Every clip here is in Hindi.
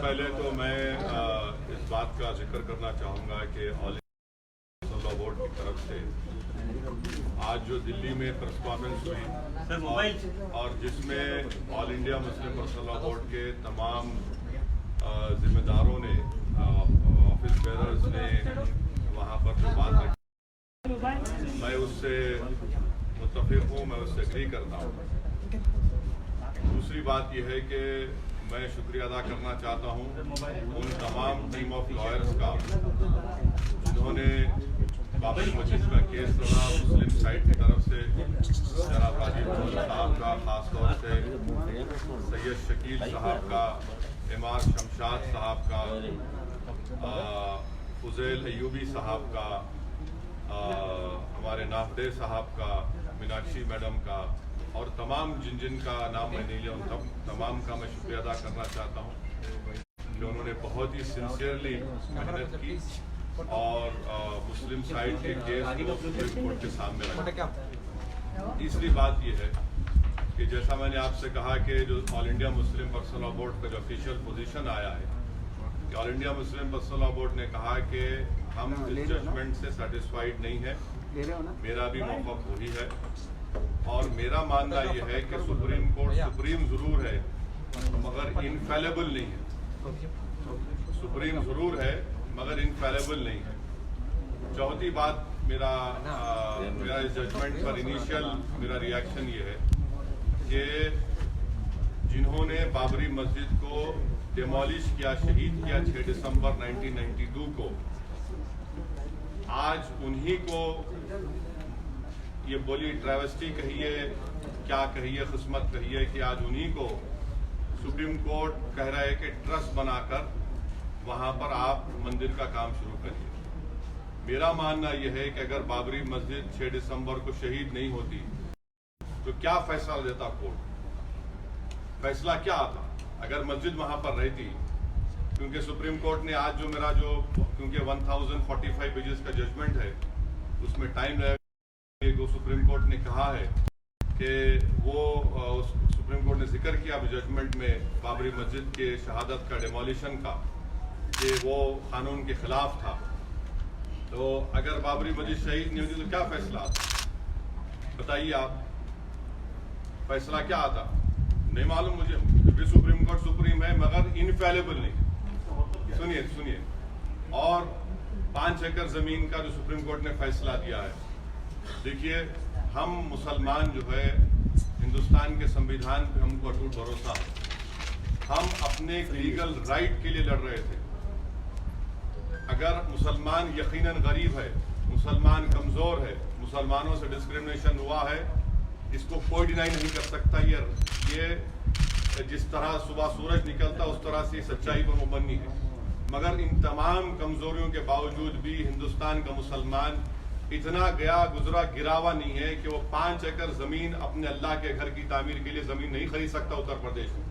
पहले तो मैं इस बात का जिक्र करना चाहूँगा कि ऑल इंडिया बोर्ड की तरफ से आज जो दिल्ली में प्रेस कॉन्फ्रेंस हुई और जिसमें all India Muslim personal law board के तमाम जिम्मेदारों ने, ऑफिस बेयरर्स ने वहाँ पर जो बात रखी, मैं उससे मुत्तफिक हूँ, मैं उससे एग्री करता हूँ। दूसरी बात यह है कि मैं शुक्रिया अदा करना चाहता हूँ उन तमाम टीम ऑफ लॉयर्स का जिन्होंने बाबरी मस्जिद का केस लड़ा। मुस्लिम साइड की तरफ से जनाब राजीव साहब का, खास तौर से सैयद शकील साहब का, इमार शमशाद साहब का, फुजैल अयूबी साहब का, हमारे नाफदे साहब का, मीनाक्षी मैडम का और तमाम जिन का नाम मैं नहीं लिया उन तमाम का मैं शुक्रिया अदा करना चाहता हूँ कि उन्होंने बहुत ही सिंसियरली मेहनत की और मुस्लिम साइड के केस को सुप्रीम कोर्ट के सामने रखा। तीसरी बात यह है कि जैसा मैंने आपसे कहा कि जो all India Muslim personal law board का जो ऑफिशियल पोजीशन आया है कि all India Muslim personal law board ने कहा कि हम इस जजमेंट से सेटिस्फाइड नहीं है। मेरा भी मौक़िफ़ वही है और मेरा मानना यह है कि सुप्रीम कोर्ट सुप्रीम जरूर है मगर इनफेलेबल नहीं है। सुप्रीम जरूर है मगर इनफेलेबल नहीं है। चौथी बात मेरा इस जजमेंट पर इनिशियल मेरा रिएक्शन ये है कि जिन्होंने बाबरी मस्जिद को डिमोलिश किया, शहीद किया 6 दिसंबर 1992 को, आज उन्हीं को ये बोली ट्रेवेस्टी कहिए, क्या कहिए, किस्मत कहिए कि आज उन्हीं को सुप्रीम कोर्ट कह रहा है कि ट्रस्ट बनाकर वहां पर आप मंदिर का काम शुरू करिए। मेरा मानना यह है कि अगर बाबरी मस्जिद 6 दिसंबर को शहीद नहीं होती तो क्या फैसला देता कोर्ट? फैसला क्या आता अगर मस्जिद वहां पर रहती? क्योंकि सुप्रीम कोर्ट ने आज क्योंकि 1045 पेजेस का जजमेंट है उसमें टाइम लगेगा। जो सुप्रीम कोर्ट ने कहा है कि सुप्रीम कोर्ट ने जिक्र किया जजमेंट में बाबरी मस्जिद के शहादत का, डिमोलिशन का, कि वो कानून के खिलाफ था। तो अगर बाबरी मस्जिद शहीद नहीं होती तो क्या फैसला आता? बताइए आप, फैसला क्या आता? नहीं मालूम मुझे। भी सुप्रीम कोर्ट सुप्रीम है मगर इनफेलेबल नहीं। सुनिए और 5 एकड़ जमीन का जो सुप्रीम कोर्ट ने फैसला दिया है, देखिए हम मुसलमान जो है हिंदुस्तान के संविधान पे हमको अटूट भरोसा है। हम अपने लीगल राइट के लिए लड़ रहे थे। अगर मुसलमान यकीनन गरीब है, मुसलमान कमजोर है, मुसलमानों से डिस्क्रिमिनेशन हुआ है, इसको कोई डिनाई नहीं कर सकता। ये जिस तरह सुबह सूरज निकलता उस तरह से सच्चाई पर मुबन्नी है। मगर इन तमाम कमजोरियों के बावजूद भी हिंदुस्तान का मुसलमान इतना गया गुजरा गिरावा नहीं है कि वो 5 एकड़ जमीन अपने अल्लाह के घर की तामीर के लिए जमीन नहीं खरीद सकता उत्तर प्रदेश में।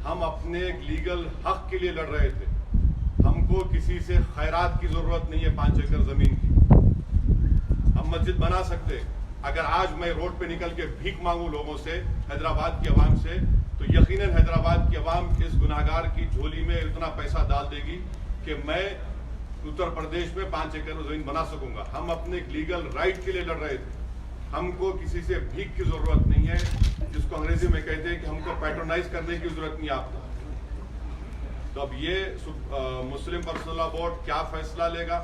हम अपने लीगल हक के लिए लड़ रहे थे। हमको किसी से खैरात की जरूरत नहीं है 5 एकड़ जमीन की। हम मस्जिद बना सकते। अगर आज मैं रोड पे निकल के भीख मांगू लोगों से, हैदराबाद की आवाम से, तो यकीनन हैदराबाद की आवाम इस गुनाहगार की झोली में इतना पैसा डाल देगी कि मैं उत्तर प्रदेश में 5 एकड़ जमीन बना सकूंगा। हम अपने लीगल राइट के लिए लड़ रहे थे। हमको किसी से भीख की जरूरत नहीं है, जिसको अंग्रेजी में कहते हैं कि हमको पैट्रोनाइज करने की जरूरत नहीं आपको। तो अब ये मुस्लिम पर्सनल लॉ बोर्ड क्या फैसला लेगा,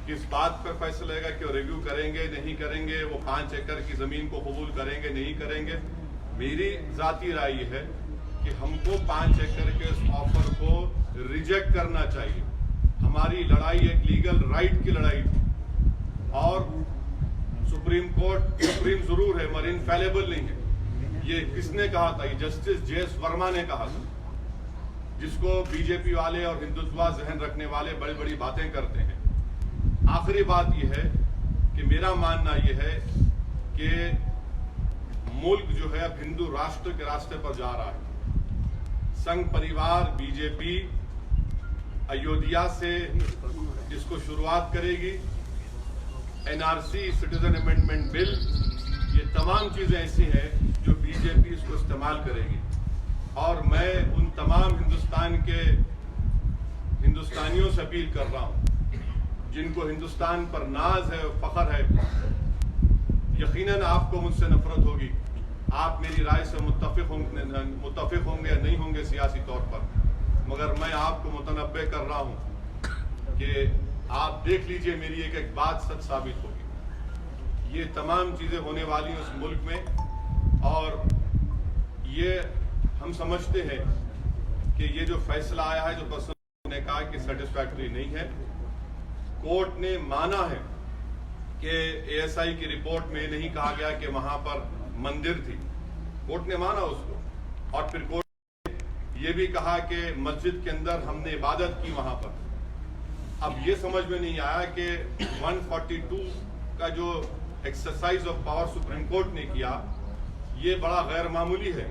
किस बात पर फैसला लेगा कि रिव्यू करेंगे नहीं करेंगे, वो 5 एकड़ की जमीन को कबूल करेंगे नहीं करेंगे। मेरी जाती राय है कि हमको 5 एकड़ के इस ऑफर को रिजेक्ट करना चाहिए। हमारी लड़ाई एक लीगल राइट की लड़ाई थी और सुप्रीम जरूर है मगर इनफेलेबल नहीं है। ये किसने कहा था? ये जस्टिस JS वर्मा ने कहा था, जिसको बीजेपी वाले और हिंदुत्व जहन रखने वाले बड़ी बड़ी बातें करते हैं। आखिरी बात यह है कि मेरा मानना यह है कि मुल्क जो है अब हिंदू राष्ट्र के रास्ते पर जा रहा है। संघ परिवार बीजेपी अयोध्या से इसको शुरुआत करेगी। NRC, सिटीजन अमेंडमेंट बिल, ये तमाम चीजें ऐसी हैं जो बीजेपी इसको इस्तेमाल करेगी। और मैं उन तमाम हिंदुस्तान के अपील कर रहा हूँ, जिनको हिंदुस्तान पर नाज है, फख्र है, यकीनन आपको मुझसे नफरत होगी। आप मेरी राय से मुत्तफिक होंगे या नहीं होंगे सियासी तौर पर, मगर मैं आपको मुतनब्बे कर रहा हूँ कि आप देख लीजिए मेरी एक एक बात सच साबित होगी। ये तमाम चीज़ें होने वाली हैं उस मुल्क में, और ये हम समझते हैं कि ये जो फैसला आया है, जो पर्सन ने कहा कि सेटिस्फैक्टरी नहीं है। कोर्ट ने माना है कि एएसआई की रिपोर्ट में नहीं कहा गया कि वहां पर मंदिर थी, कोर्ट ने माना उसको, और फिर कोर्ट ने यह भी कहा कि मस्जिद के अंदर हमने इबादत की वहां पर। अब ये समझ में नहीं आया कि 142 का जो exercise of power supreme court ने किया, ये बड़ा गैर मामूली है।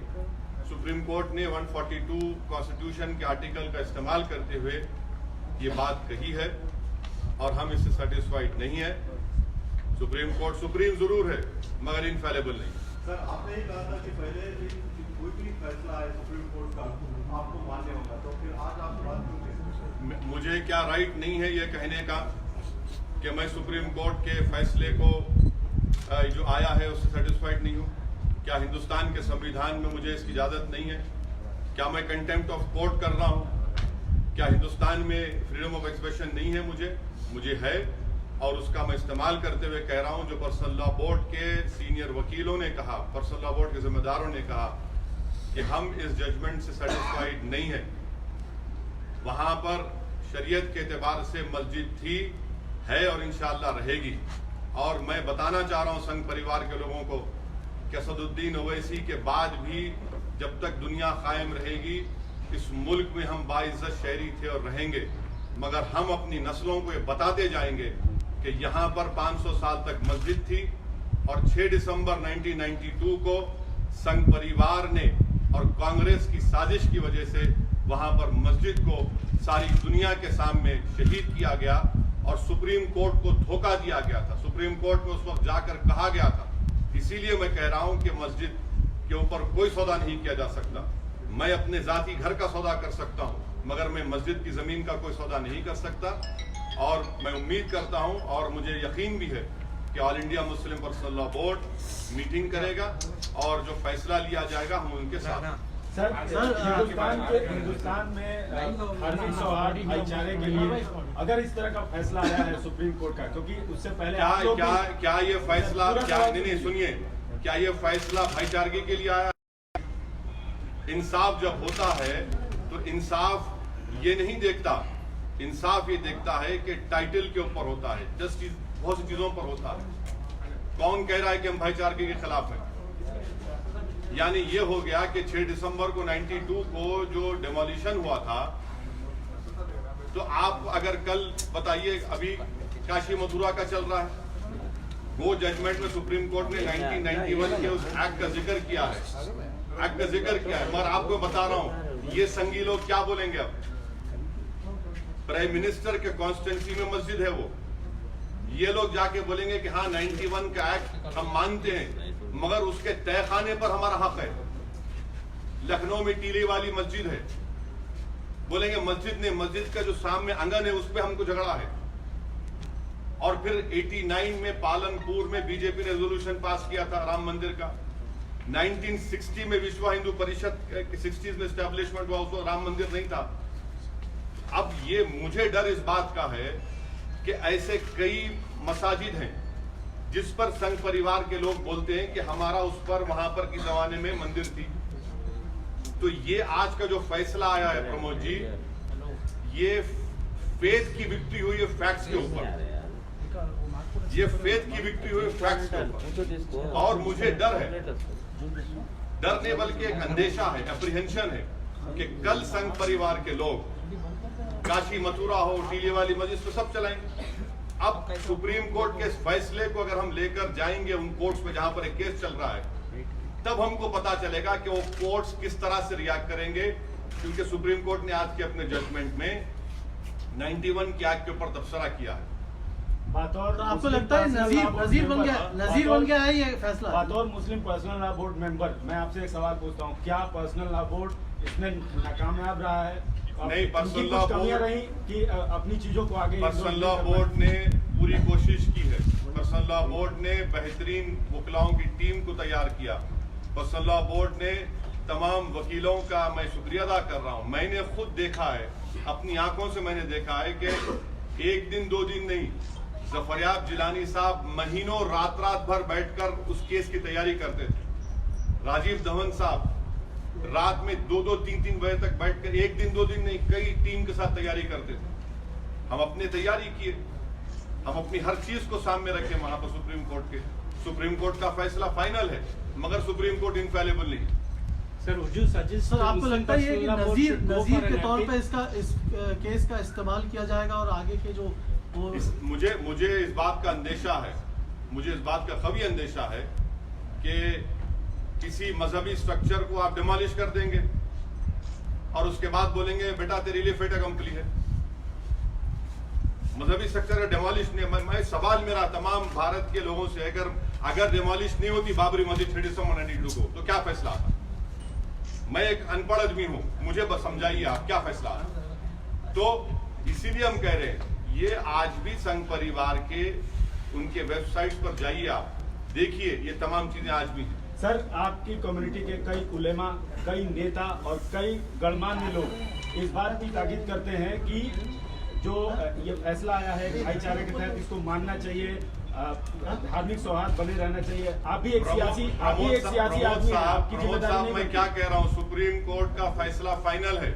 सुप्रीम कोर्ट ने 142 कॉन्स्टिट्यूशन के आर्टिकल का इस्तेमाल करते हुए ये बात कही है, और हम इससे सेटिस्फाइड नहीं है। सुप्रीम कोर्ट सुप्रीम जरूर है, मगर इनफेलेबल नहीं। सर, आपने ही कहा था कि पहले कोई भी फैसला है सुप्रीम कोर्ट का आपको मान्य होगा, तो फिर आज आप बात क्यों कह रहे हैं? मुझे क्या राइट नहीं है ये कहने का कि मैं सुप्रीम कोर्ट के फैसले को जो आया है उससे सेटिस्फाइड नहीं हूँ? क्या हिंदुस्तान के संविधान में मुझे इसकी इजाजत नहीं है? क्या मैं कंटेम्प्ट ऑफ कोर्ट कर रहा हूँ? क्या हिंदुस्तान में फ्रीडम ऑफ एक्सप्रेशन नहीं है? मुझे है, और उसका मैं इस्तेमाल करते हुए कह रहा हूं, जो पर्सनल लॉ बोर्ड के सीनियर वकीलों ने कहा, पर्सनल लॉ बोर्ड के जिम्मेदारों ने कहा कि हम इस जजमेंट से सेटिस्फाइड नहीं है। वहां पर शरीयत के एतबार से मस्जिद थी, है और इंशाअल्लाह रहेगी। और मैं बताना चाह रहा हूं संघ परिवार के लोगों को कि असदुद्दीन ओवैसी के बाद भी जब तक दुनिया कायम रहेगी, इस मुल्क में हम बाइज्जत शहरी थे और रहेंगे, मगर हम अपनी नस्लों को ये बताते जाएंगे कि यहाँ पर 500 साल तक मस्जिद थी, और 6 दिसंबर 1992 को संघ परिवार ने और कांग्रेस की साजिश की वजह से वहां पर मस्जिद को सारी दुनिया के सामने शहीद किया गया, और सुप्रीम कोर्ट को धोखा दिया गया था। सुप्रीम कोर्ट में उस वक्त जाकर कहा गया था, इसीलिए मैं कह रहा हूं कि मस्जिद के ऊपर कोई सौदा नहीं किया जा सकता। मैं अपने जाती घर का सौदा कर सकता हूं, मगर मैं मस्जिद की जमीन का कोई सौदा नहीं कर सकता। और मैं उम्मीद करता हूं, और मुझे यकीन भी है कि all India Muslim personal law board meeting करेगा, और जो फैसला लिया जाएगा हम उनके साथ। सर, हिंदुस्तान में धार्मिक सौहार्द भाईचारे के लिए अगर इस तरह का फैसला आया है सुप्रीम कोर्ट का, क्योंकि उससे पहले क्या ये फैसला, क्या नहीं सुनिए, क्या ये फैसला भाईचारे के लिए आया? इंसाफ जब होता है तो इंसाफ ये नहीं देखता, इंसाफ ये देखता है कि टाइटल के ऊपर होता है, जस्टिस बहुत सी चीजों पर होता है। कौन कह रहा है कि हम भाईचारे के खिलाफ हैं? यानी ये हो गया कि 6 दिसंबर को 92 को जो डिमोलिशन हुआ था, तो आप अगर कल बताइए, अभी काशी मथुरा का चल रहा है, वो जजमेंट में सुप्रीम कोर्ट ने 1991 के उस एक्ट का जिक्र किया है, मगर आपको बता रहा हूं ये संगी लोग क्या बोलेंगे। अब प्राइम मिनिस्टर के कॉन्स्टिट्यूंसी में मस्जिद है वो, ये लोग जाके बोलेंगे कि हाँ 91 का एक्ट हम मानते हैं, मगर उसके तहखाने पर हमारा हक है। लखनऊ में टीले वाली मस्जिद है, बोलेंगे मस्जिद का जो सामने आंगन है उस पर हमको झगड़ा है। और फिर 89 में पालनपुर में बीजेपी ने रेजोल्यूशन पास किया था राम मंदिर का। 1960 में विश्व हिंदू परिषद 60s में एस्टेब्लिशमेंट हुआ, उसको राम मंदिर नहीं था। अब ये मुझे डर इस बात का है कि ऐसे कई मसाजिद हैं जिस पर संघ परिवार के लोग बोलते हैं कि हमारा उस पर वहां पर की जमाने में मंदिर थी। तो ये आज का जो फैसला आया है प्रमोद जी, ये फेथ की विक्ट्री हुई है फैक्ट्स के ऊपर, ये फेथ की विक्ट्री हुई फैक्ट्स के ऊपर। और मुझे डर है, डर नहीं बल्कि एक अंदेशा है, एप्रीहेंशन है कि कल संघ परिवार के लोग काशी मथुरा हो, टीले वाली मस्जिद तो सब चलाएंगे। अब सुप्रीम कोर्ट के इस फैसले को अगर हम लेकर जाएंगे उन कोर्ट्स में जहां पर एक केस चल रहा है, तब हमको पता चलेगा कि वो कोर्ट्स किस तरह से रिएक्ट करेंगे, क्योंकि सुप्रीम कोर्ट ने आज के अपने जजमेंट में 91 के एक्ट के ऊपर तबसरा किया है। तो आपको लगता है नजीर बन गया है ये फैसला? बतौर मुस्लिम पर्सनल लॉ बोर्ड मेंबर मैं आपसे एक सवाल पूछता हूँ, क्या पर्सनल लॉ बोर्ड इसमें नाकामयाब रहा है? नहीं, पर्सनल इनकी लॉ कुछ कमियां बोर्ड- रही कि अपनी चीजों को आगे पर्सनल लॉ बोर्ड ने पूरी कोशिश की है। पर्सनल लॉ बोर्ड ने बेहतरीन वकीलों की टीम को तैयार किया। पर्सनल लॉ बोर्ड ने तमाम वकीलों का मैं शुक्रिया अदा कर रहा हूं। मैंने खुद देखा है, अपनी आंखों से मैंने देखा है कि एक दिन दो दिन नहीं, जफरयाब जिलानी साहब महीनों रात भर बैठकर उस केस की तैयारी करते थे। राजीव धवन साहब रात में 2-2, 3-3 बजे तक बैठकर एक दिन दो दिन नहीं, कई टीम के साथ तैयारी करते थे। हम अपनी तैयारी किए, हम अपनी हर चीज को सामने रखे वहां पर सुप्रीम कोर्ट के। सुप्रीम कोर्ट का फैसला फाइनल है, मगर सुप्रीम कोर्ट इनफेलेबल नहीं है। सर आपको लगता है कि नजीर के तौर पे इस केस का इस्तेमाल किया जाएगा और आगे के जो मुझे इस बात का अंदेशा है, मुझे इस बात का कभी अंदेशा है कि किसी मजहबी स्ट्रक्चर को आप डिमोलिश कर देंगे और उसके बाद बोलेंगे बेटा तेरे लिए फेट अकम्पली है। मजहबी स्ट्रक्चर डिमोलिश नहीं, मैं सवाल मेरा तमाम भारत के लोगों से, अगर डिमोलिश नहीं होती बाबरी मस्जिद 3 दिसंबर 1992 को, तो क्या फैसला आता? मैं एक अनपढ़ आदमी हूं, मुझे बस समझाइए आप क्या फैसला आता। तो इसीलिए हम कह रहे हैं, ये आज भी संघ परिवार के उनके वेबसाइट्स पर जाइए, आप देखिए, ये तमाम चीजें आज भी हैं। सर आपकी कम्युनिटी के कई उलेमा, कई नेता और कई गणमान्य लोग इस बात की ताकीद करते हैं कि जो ये फैसला आया है भाईचारे के तहत, इसको मानना चाहिए, धार्मिक सौहार्द बने रहना चाहिए। आप भी एक सियासी आदमी हैं, आपकी जिम्मेदारी मैं क्या कह रहा हूं, सुप्रीम कोर्ट का फैसला फाइनल है,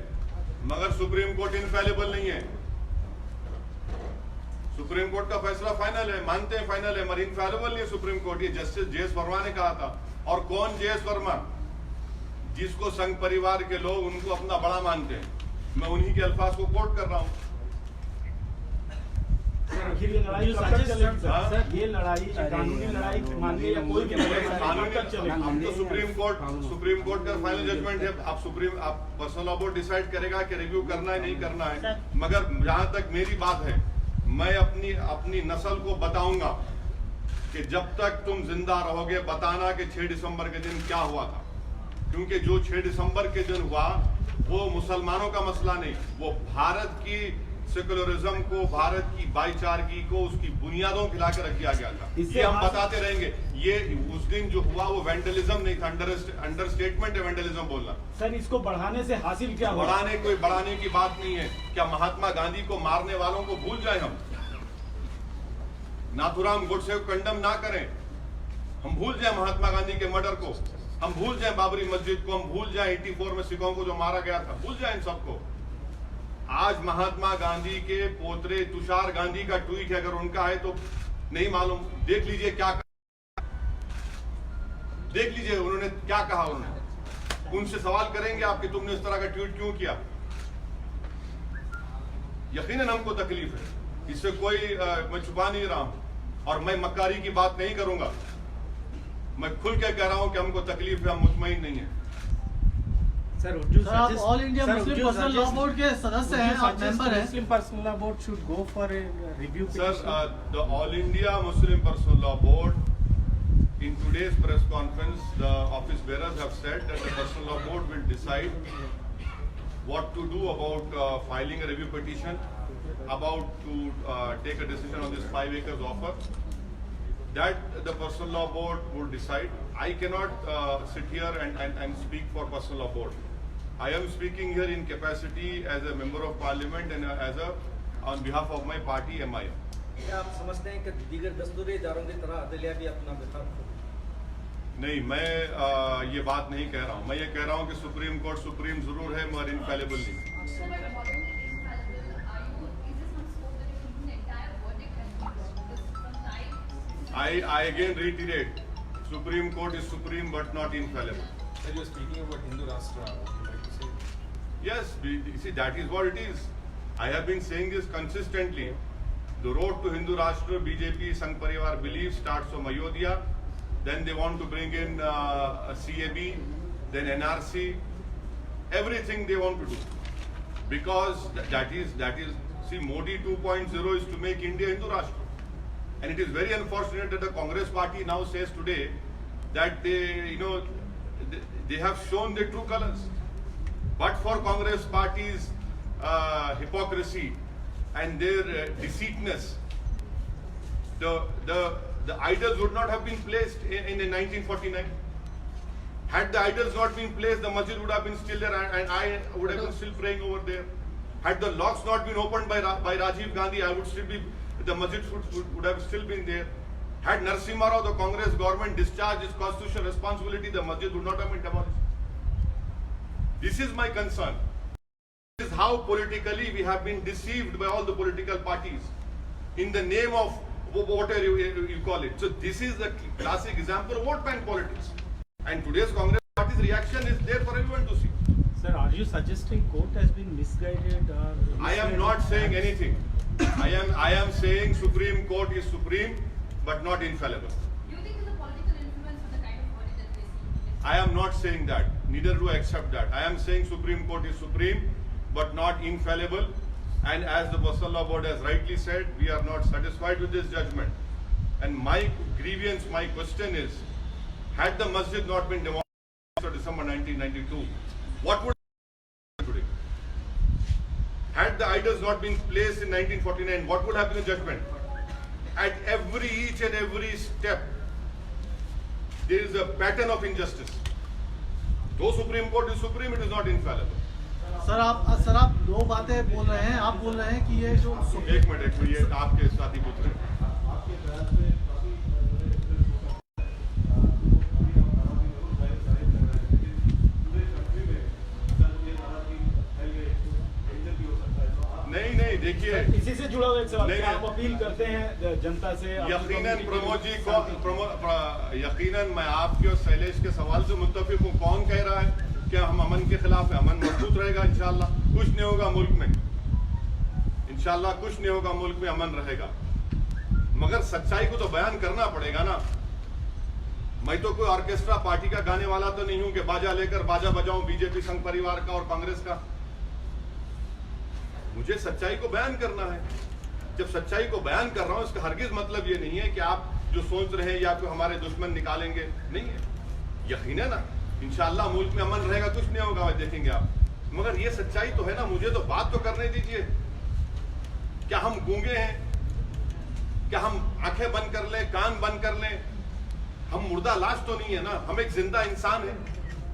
मगर सुप्रीम कोर्ट इनफेलेबल नहीं है। सुप्रीम कोर्ट का फैसला फाइनल है, मानते हैं फाइनल है, मगर इनफेलेबल नहीं है सुप्रीम कोर्ट। ये जस्टिस जे.एस. वर्मा ने कहा था। और कौन जे.एस. वर्मा? जिसको संघ परिवार के लोग उनको अपना बड़ा मानते हैं, मैं उन्हीं के अल्फाज को कोट कर रहा हूं। आखिर ये लड़ाई कब तक चलेगी सर? ये लड़ाई कानूनी लड़ाई मानिए या कोई भी कानूनी, हम तो सुप्रीम कोर्ट का फाइनल जजमेंट है। आप पर्सनल लॉ बोर्ड डिसाइड करेगा कि रिव्यू करना है नहीं करना है, मगर जहां तक मेरी बात है, मैं अपनी नस्ल को बताऊंगा कि जब तक तुम जिंदा रहोगे बताना कि 6 दिसंबर के दिन क्या हुआ था। क्योंकि जो 6 दिसंबर के दिन हुआ वो मुसलमानों का मसला नहीं, वो भारत की सेकुलरिज्म को, भारत की भाईचारगी को, उसकी बुनियादों को खिलाकर रख दिया गया था। ये हम बताते रहेंगे। ये उस दिन जो हुआ वो वेंडलिज्म नहीं था, अंडरस्टेटमेंट है वेंडलिज्म बोलना। सर इसको बढ़ाने से हासिल क्या हुआ? बढ़ाने की बात नहीं है। क्या महात्मा गांधी को मारने वालों को भूल जाए हम? नाथुराम गोडसे को कंडम ना करें, हम भूल जाए महात्मा गांधी के मर्डर को, हम भूल जाए बाबरी मस्जिद को, हम भूल जाए 84 में सिखों को जो मारा गया था, भूल जाए इन सबको। आज महात्मा गांधी के पोतरे तुषार गांधी का ट्वीट है, अगर उनका है तो नहीं मालूम, देख लीजिए देख लीजिए उन्होंने क्या कहा। उन्होंने उनसे सवाल करेंगे आप कि तुमने इस तरह का ट्वीट क्यों किया। यकीनन हमको तकलीफ है, इससे कोई मैं छुपा नहीं रहा हूं, और मैं मक्कारी की बात नहीं करूंगा। मैं खुल के कह रहा हूं कि हमको तकलीफ है, हम मुतमईन नहीं है। सर आप All India Muslim personal law board के सदस्य हैं, आप मेंबर हैं। Muslim personal law board should go for a review. Sir, the All India Muslim Personal Law Board, in today's press conference, the office bearers have said that the Personal Law Board will decide what to do about filing a review petition, about to take a decision on this 5 acres offer. That the Personal Law Board would decide. I cannot sit here and speak for Personal Law Board. I am speaking here in capacity as a member of parliament and on behalf of my party MIM. क्या आप समझते हैं कि दीगर दस्तूरी इदारों की तरह अदलिया भी अपना विभाग? नहीं, मैं ये बात नहीं कह रहा हूँ। मैं ये कह रहा हूँ कि सुप्रीम कोर्ट सुप्रीम जरूर है मगर इनफेलेबल नहीं। I again reiterate, Supreme Court is supreme but not infallible. Sir, you are speaking about Hindu Rashtra. Would you like to say? Yes, see, that is what it is. I have been saying this consistently. The road to Hindu Rashtra, BJP, Sangh Parivar believes starts from Ayodhya. Then they want to bring in a CAB, then NRC, everything they want to do. Because that is, see, Modi 2.0 is to make India Hindu Rashtra. And it is very unfortunate that the Congress party now says today that they have shown their true colors. But for Congress party's hypocrisy and their deceitness, the idols would not have been placed in 1949. Had the idols not been placed, the masjid would have been still there, and I would have been still praying over there. Had the locks not been opened by Rajiv Gandhi, I would still be, the masjid would have still been there. Had Narasimha Rao, the Congress government, discharged its constitutional responsibility, the masjid would not have been demolished. This is my concern. This is how politically we have been deceived by all the political parties in the name of whatever you call it. So this is the classic example of vote bank politics. And today's Congress party's reaction is there for everyone to see. Sir, are you suggesting court has been misguided or? I am not saying anything. I am saying Supreme Court is supreme, but not infallible. Do you think it's a political influence for the kind of verdict that they see? I am not saying that. Neither do I accept that. I am saying Supreme Court is supreme, but not infallible. And as the Masala Board has rightly said, we are not satisfied with this judgment. And my grievance, my question is, had the masjid not been demolished on December 1992, what would have happened today? Had the idols not been placed in 1949, what would have been the judgment? At each and every step, there is a pattern of injustice. Though Supreme Court is supreme, it is not infallible. Sir आप दो बातें बोल रहे हैं. आप बोल रहे हैं कि ये जो एक मिनट ये आपके साथी पूछ रहे हैं. आपके बयान से काफी नहीं देखिए, इसी से जुड़ा हुआ एक सवाल, नहीं, क्या आप अपील करते हैं जनता से? यकीनन प्रमोद जी यकीनन मैं आपके और शैलेश के सवाल से मुत्तफिक हूँ. कौन कह रहा है कि हम अमन के खिलाफ है? अमन मजबूत रहेगा इंशाल्लाह. कुछ नहीं होगा मुल्क में, इंशाल्लाह कुछ नहीं होगा मुल्क में, अमन रहेगा. मगर सच्चाई को तो बयान करना पड़ेगा ना. मैं तो कोई ऑर्केस्ट्रा पार्टी का गाने वाला तो नहीं हूं कि बाजा लेकर बाजा बजाऊं बीजेपी संघ परिवार का और कांग्रेस का. मुझे सच्चाई को बयान करना है. जब सच्चाई को बयान कर रहा हूं, इसका हरगिज मतलब ये नहीं है कि आप जो सोच रहे हैं या फिर हमारे दुश्मन निकालेंगे, नहीं है. यकीन है ना, इंशाल्लाह मुल्क में अमन रहेगा, कुछ नहीं होगा, देखेंगे आप. मगर ये सच्चाई तो है ना, मुझे तो बात तो करने दीजिए. क्या हम गूंगे हैं? क्या हम आंखें बंद कर लें, कान बंद कर लें? हम मुर्दा लाश तो नहीं है ना, हम एक जिंदा इंसान है.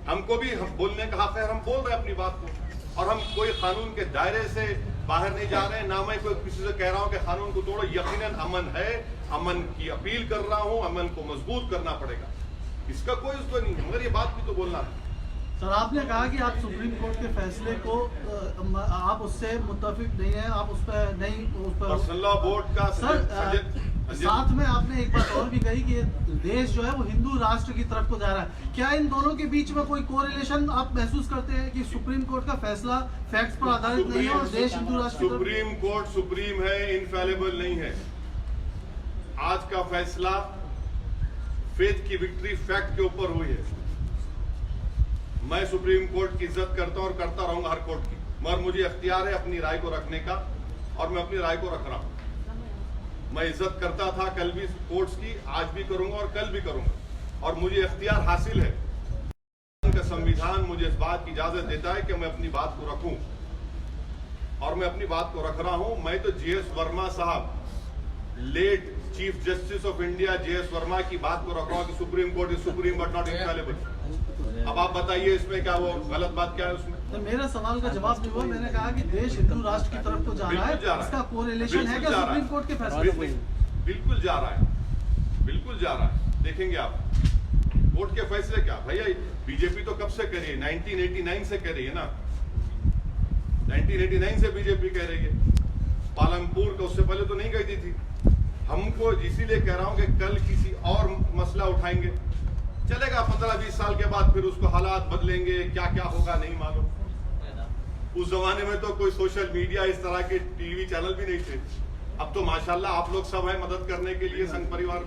हमको भी हम बोलने का हक है, हम बोल रहे हैं अपनी बात को. और हम कोई कानून के दायरे से बाहर नहीं जा रहे हैं, ना मैं कोई किसी से कह रहा हूं कि कानून को तोड़ो. यकीनन अमन है, अमन की अपील कर रहा हूं, अमन को मजबूत करना पड़ेगा, इसका कोई उसको नहीं है. मगर ये बात भी तो बोलना है. सर आपने कहा कि आप सुप्रीम कोर्ट के फैसले को आप उससे मुत्तफिक नहीं है, आप उस पर नहीं, उस पर पर्सनल बोर्ड का सर साथ में आपने एक बात और भी कही कि देश जो है वो हिंदू राष्ट्र की तरफ को जा रहा है. क्या इन दोनों के बीच में कोई कोरिलेशन आप महसूस करते हैं कि सुप्रीम कोर्ट का फैसला फैक्ट्स पर आधारित नहीं है और देश हिंदू राष्ट्र की तरफ? सुप्रीम कोर्ट सुप्रीम है, इनफैलेबल नहीं है. आज का फैसला फेथ की विक्ट्री फैक्ट के ऊपर हुई है. मैं सुप्रीम कोर्ट की इज्जत करता हूं और करता रहूंगा हर कोर्ट की. मगर मुझे इख्तियार है अपनी राय को रखने का, और मैं अपनी राय को रख रहा हूं. मैं इज्जत करता था कल भी कोर्ट्स की, आज भी करूंगा और कल भी करूंगा. और मुझे इख्तियार हासिल है. का संविधान मुझे इस बात की इजाजत देता है कि मैं अपनी बात को रखूं, और मैं अपनी बात को रख रहा हूं. मैं तो J.S. वर्मा साहब, late chief justice of India J.S. Verma की बात को रख रहा हूं कि supreme court is supreme but not infallible. अब आप बताइए इसमें क्या वो गलत बात क्या है उसमें? तो मेरा सवाल का जवाब नहीं हुआ. मैंने कहा कि देश हिंदू राष्ट्र की तरफ को जा रहा है, इसका कोरिलेशन है क्या सुप्रीम कोर्ट के फैसले से? बिल्कुल जा रहा है, बिल्कुल जा रहा है. देखेंगे आप कोर्ट के फैसले. क्या भैया बीजेपी तो कब से कह रही है? 1989 से कह रही है ना. 1989 से बीजेपी कह रही है. पालमपुर का उससे पहले तो नहीं कहती थी. हमको इसीलिए कह रहा हूं कि कल किसी और मसला उठाएंगे, चलेगा 15-20 साल के बाद, फिर उसको हालात बदलेंगे, क्या क्या होगा नहीं मालूम. उस जमाने में तो कोई सोशल मीडिया, इस तरह के टीवी चैनल भी नहीं थे. अब तो माशाल्लाह आप लोग सब हैं मदद करने के लिए संघ परिवार.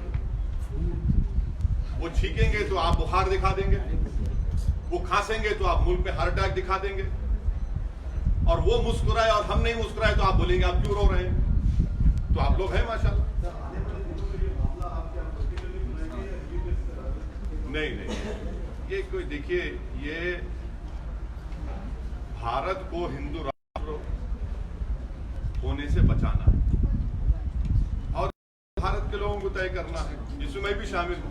वो छीकेंगे तो आप बुखार दिखा देंगे, वो खांसेंगे तो आप मुल्क में हार्ट अटैक दिखा देंगे, और वो मुस्कुराए और हम नहीं मुस्कुराए तो आप बोलेंगे आप क्यों रो रहे हैं. तो आप लोग हैं माशाल्लाह. नहीं, ये कोई देखिए, ये भारत को हिंदू राष्ट्र होने से बचाना है और भारत के लोगों को तय करना है, जिसमें मैं भी शामिल हूँ।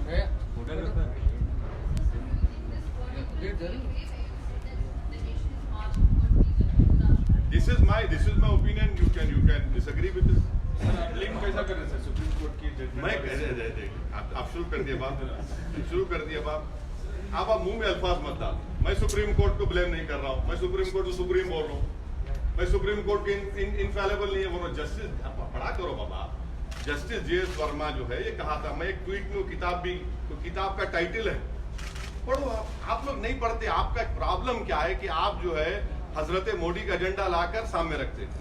This is my opinion. You can disagree with it. Blame कैसा कर रहे हैं सर सुप्रीम कोर्ट की जजमेंट? मैं आप शुरू कर दिए बात, अब आप मुंह में अल्फाज मत डाल। मैं सुप्रीम कोर्ट को ब्लेम नहीं कर रहा हूँ, मैं सुप्रीम कोर्ट को सुप्रीम बोल रहा हूँ। मैं सुप्रीम कोर्ट के इनफेलेबल नहीं है बोल रहा हूँ। जस्टिस पढ़ा करो बाबा। जस्टिस JS वर्मा जो है ये कहा था, मैं एक ट्वीट में किताब का टाइटल है, पढ़ो आप लोग नहीं पढ़ते। आपका प्रॉब्लम क्या है कि आप जो है हजरत मोदी का एजेंडा लाकर सामने रखते हैं।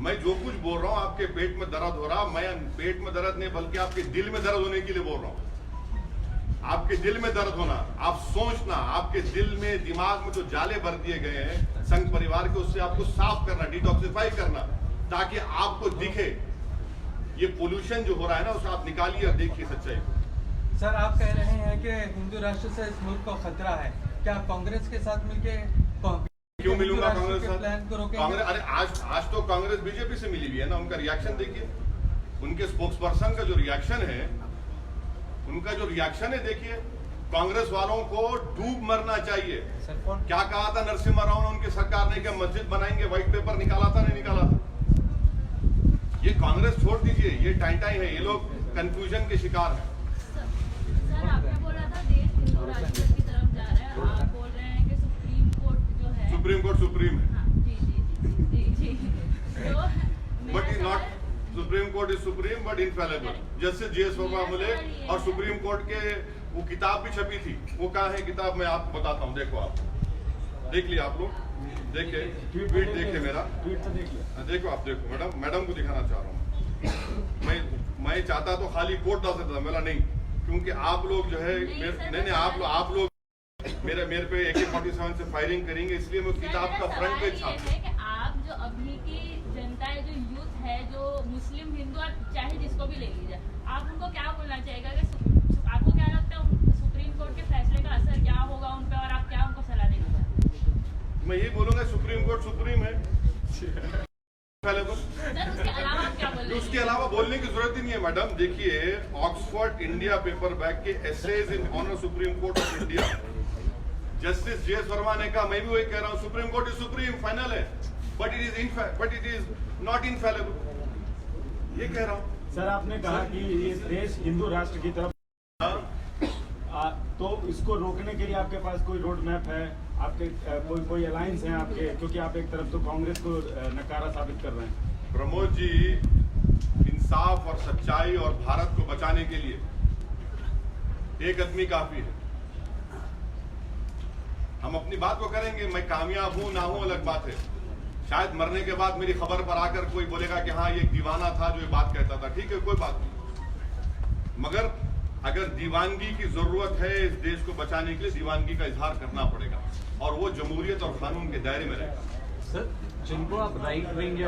मैं जो कुछ बोल रहा हूँ आपके पेट में दर्द हो रहा, मैं पेट में दर्द नहीं बल्कि आपके दिल में दर्द होने के लिए बोल रहा हूँ। आपके दिल में दर्द होना, आप सोचना, आपके दिल में दिमाग में जो जाले भर दिए गए हैं संघ परिवार के, उससे आपको साफ करना, डिटॉक्सिफाई करना, ताकि आपको दिखे ये पोल्यूशन जो हो रहा है ना, उसे आप निकालिए और देखिए सच्चाई को। सर आप कह रहे हैं कि हिंदू राष्ट्र से इस मुल्क को खतरा है, क्या कांग्रेस के साथ मिलके क्यों मिलूंगा कांग्रेस के प्लान को साथ? रोकेंगे? कांग्रेस, अरे आज तो कांग्रेस बीजेपी से मिली हुई है ना, उनका रिएक्शन देखिए, उनके स्पोक्स पर्सन का जो रिएक्शन है, देखिए। कांग्रेस वालों को डूब मरना चाहिए। क्या कहा था नरसिम्हा राव ने उनकी सरकार ने, क्या मस्जिद बनाएंगे, व्हाइट पेपर निकाला था, नहीं निकाला था? ये कांग्रेस छोड़ दीजिए, ये टाइटाई है, ये लोग कंफ्यूजन के शिकार हैं। सर आपने बोला था देश हिंदू राष्ट्र की तरफ जा रहा है, आप बोल रहे हैं कि सुप्रीम कोर्ट जो है, सुप्रीम कोर्ट सुप्रीम है, हाँ, जी तो but is not, supreme court is supreme but infallible. Justice JS Verma मिले और सुप्रीम कोर्ट के वो किताब भी छपी थी, वो कहाँ है किताब, मैं आपको बताता हूँ। देखो आप देख लिया, आप लोग देखे, ट्वीट देखे मेरा, ट्वीट तो देख लिया। देखो आप देखो, मैडम को दिखाना चाह रहा हूँ। मैं चाहता तो खाली कोर्ट डाल सकता था, मेरा नहीं, क्योंकि आप लोग जो है नहीं आप लोग मेरे पे AK-47 से फायरिंग करेंगे, इसलिए मैं किताब का फ्रंट पेज छाप। आप जो अभी की जनता है, जो यूथ है, जो मुस्लिम हिंदू, आप चाहे जिसको भी ले लीजिए, आप उनको क्या बोलना चाहिएगा कि आपको क्या लगता है सुप्रीम कोर्ट के फैसले का असर क्या होगा उन पर, और आप क्या उनको सलाह देना चाहते हैं? मैं यही बोलूंगा सुप्रीम कोर्ट सुप्रीम है। सर उसके अलावा आप क्या बोल रहे हैं? उसके अलावा बोलने की जरूरत ही नहीं है मैडम। देखिए ऑक्सफोर्ड इंडिया पेपर बैग के essays in honour supreme court of India, justice JS Verma ने कहा, मैं भी वही कह रहा हूँ, supreme court is supreme, final है, but it is not infallible, ये कह रहा हूँ। सर आपने कहा कि ये देश हिंदू राष्ट्र की तरफ, तो इसको रोकने के लिए आपके पास कोई रोड मैप है, आपके कोई अलायंस है आपके, क्योंकि आप एक तरफ तो कांग्रेस को नकारा साबित कर रहे हैं। प्रमोद जी, इंसाफ और सच्चाई और भारत को बचाने के लिए एक आदमी काफी है। हम अपनी बात को करेंगे, मैं कामयाब हूं ना हूं अलग बात है। शायद मरने के बाद मेरी खबर पर आकर कोई बोलेगा कि हाँ ये एक दीवाना था जो ये बात कहता था, ठीक है, कोई बात नहीं। मगर अगर दीवानगी की जरूरत है इस देश को बचाने के लिए, दीवानगी का इजहार करना पड़ेगा, और वो जमहूरियत और कानून के दायरे में रहेगा। सर जिनको आप राइट विंग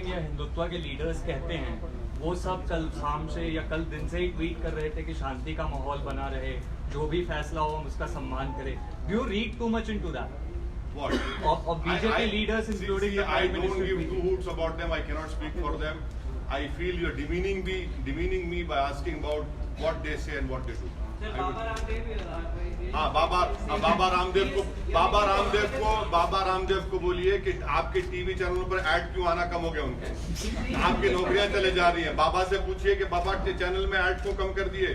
या हिंदुत्व के लीडर्स कहते हैं, वो सब कल शाम से या कल दिन से ही ट्वीट कर रहे थे कि शांति का माहौल बना रहे, जो भी फैसला हो हम उसका सम्मान करें। Do you read too much into that? What? Of BJP leaders, including the I Prime don't Minister. give two hoots about them. I cannot speak for them. I feel you're demeaning me by asking about what they say and what they do. हाँ, बाबा रामदेव को बोलिए कि आपके टीवी चैनलों पर ऐड क्यों आना कम हो गया उनके, आपकी नौकरियां चले जा रही हैं। बाबा से पूछिए कि बाबा के चैनल में ऐड क्यों कम कर दिए,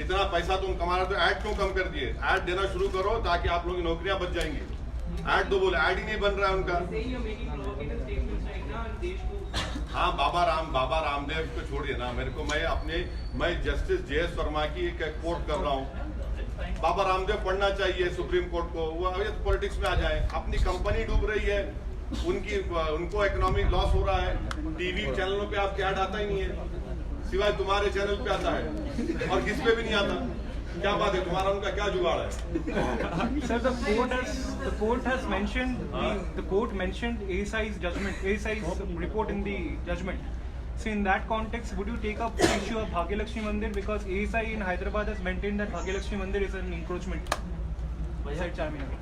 इतना पैसा तुम कमा रहे हो तो ऐड क्यों कम कर दिए। ऐड देना शुरू करो ताकि आप लोगों की नौकरियां बच जाएंगी। ऐड तो बोले, ऐड ही नहीं बन रहा है उनका। हाँ, बाबा रामदेव को छोड़िए ना, मेरे को मैं जस्टिस JS वर्मा की एक कोट कर रहा हूँ। बाबा रामदेव पढ़ना चाहिए सुप्रीम कोर्ट को, वो पॉलिटिक्स में आ जाए। अपनी कंपनी डूब रही है, उनको इकोनॉमिक लॉस हो रहा है, टीवी चैनलों पे आपके ऐड आता ही नहीं है, सिवाय तुम्हारे चैनल पे आता है और किस पे भी नहीं आता। क्या बात है, तुम्हारा उनका क्या जुगाड़ है? Sir, the court has mentioned the court mentioned ASI's judgment, ASI's report in the judgment. So in that context, would you take up the issue of Bhagyalakshmi Mandir, because ASI in Hyderabad has maintained that Bhagyalakshmi Mandir is an encroachment? Said Charminagar.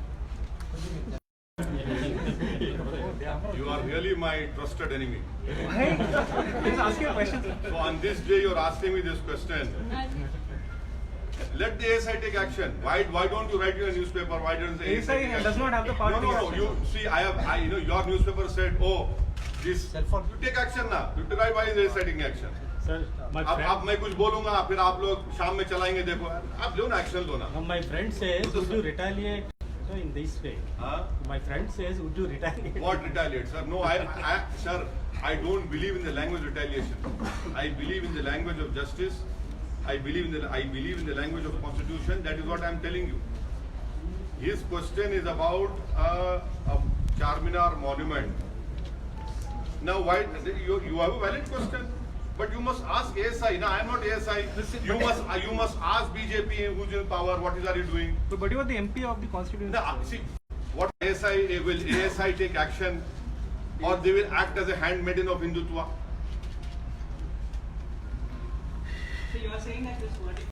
You are really really my trusted enemy. Why? Just asking a question. So on this day you're asking me this question. Let the ASI take action. Why don't you write your newspaper? Why doesn't the ASI does not have the power to take No. action. You see, your newspaper said, oh, this. You take action now. You write why is ASI taking action? Sir, my अब मैं कुछ बोलूंगा फिर आप लोग शाम में चलाएंगे देखो आप लो ना एक्शन लो ना my friend says, would you retaliate in this way? हाँ My friend says, would you retaliate? What retaliate, sir? No, sir, I don't believe in the language retaliation. I believe in the language of justice. I believe in the language of constitution. That is what I am telling you. His question is about a Charminar monument. Now, why you have a valid question, but you must ask ASI. Now, I am not ASI. You must ask BJP who's in power. What are you doing? But you are the MP of the constituency. Now, see, what will ASI take action, or they will act as a handmaiden of Hindutva? So you are saying that this verdict.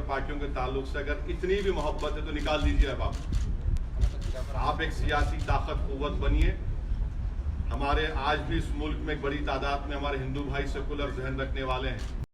पार्टियों के ताल्लुक से अगर इतनी भी मोहब्बत है तो निकाल दीजिए अब आप एक सियासी ताकत कुव्वत बनिए। हमारे आज भी इस मुल्क में एक बड़ी तादाद में हमारे हिंदू भाई सेकुलर जहन रखने वाले हैं।